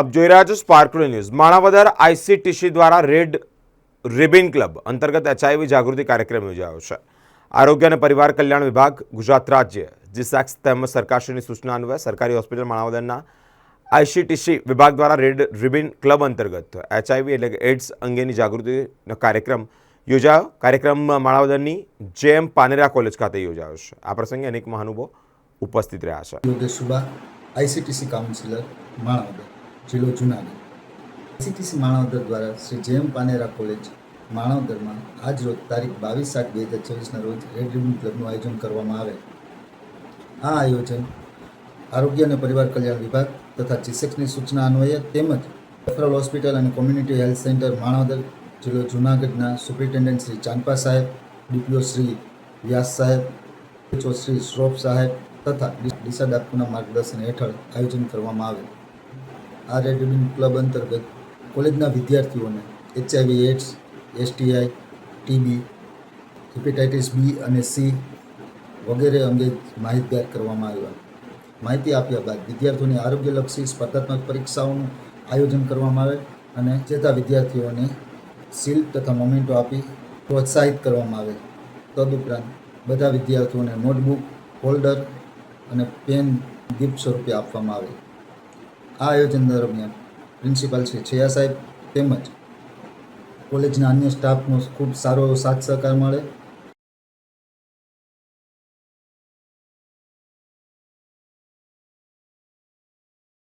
આપ જોઈ રહ્યા છો સ્પાર્કલ ન્યૂઝ। માણાવદર આઈસીટીસી દ્વારા રેડ રિબન ક્લબ અંતર્ગત એચઆઈવી જાગૃતિ કાર્યક્રમ યોજાયો છે। આરોગ્ય અને પરિવાર કલ્યાણ વિભાગ, ગુજરાત રાજ્ય જીસેક્સ તેમજ સરકારશ્રીની સૂચના અન્વયે સરકારી હોસ્પિટલ માણાવદરના આઈસીટીસી વિભાગ દ્વારા રેડ રિબન ક્લબ અંતર્ગત એચઆઈવી એટલે કે એડ્સ અંગેની જાગૃતિનો કાર્યક્રમ યોજાયો। કાર્યક્રમમાં માણાવદરની જેએમ પાનેરા કોલેજ ખાતે યોજાયો છે। આ પ્રસંગે અનેક મહાનુભાવો ઉપસ્થિત રહ્યા છે। યોગેશ સુબા, આઈસીટીસી કાઉન્સિલર, માણાવદર, જિલ્લો જૂનાગઢ। આઈસીટીસી માણાવદર દ્વારા શ્રી જેએમ પાનેરા કોલેજ માણાવદરમાં આજ રોજ તારીખ 22/7/2024ના રોજ રેડ રિબન ક્લબનું આયોજન કરવામાં આવે। આ આયોજન આરોગ્ય અને પરિવાર કલ્યાણ વિભાગ તથા જીસેક્સની સૂચના અન્વયે તેમજ રેફરલ હોસ્પિટલ અને કોમ્યુનિટી હેલ્થ સેન્ટર માણાવદર, જિલ્લો જૂનાગઢના સુપ્રિન્ટેન્ડન્ટ શ્રી ચાંદપા સાહેબ, ડીપીઓ શ્રી વ્યાસ સાહેબ, એચઓ શ્રી શ્રોફ સાહેબ તથા ડીસા ડાકુના માર્ગદર્શન હેઠળ આયોજન કરવામાં આવે। આ રેડ રિબન ક્લબ અંતર્ગત કોલેજના વિદ્યાર્થીઓને HIV AIDS, STI, TB, hepatitis B અને સી વગેરે અંગે માહિતગાર કરવામાં આવ્યા। માહિતી આપ્યા બાદ વિદ્યાર્થીઓને આરોગ્યલક્ષી સ્પર્ધાત્મક પરીક્ષાઓનું આયોજન કરવામાં આવે અને જેતા વિદ્યાર્થીઓને શિલ્ડ તથા મોમેન્ટો આપી પ્રોત્સાહિત કરવામાં આવે। તદુપરાંત બધા વિદ્યાર્થીઓને નોટબુક, ફોલ્ડર અને પેન ગિફ્ટ સ્વરૂપે આપવામાં આવે। આ આયોજન દરમિયાન પ્રિન્સિપાલ શ્રી છયા સાહેબ તેમજ કોલેજના અન્ય સ્ટાફનો ખૂબ સારો સાથ સહકાર મળે।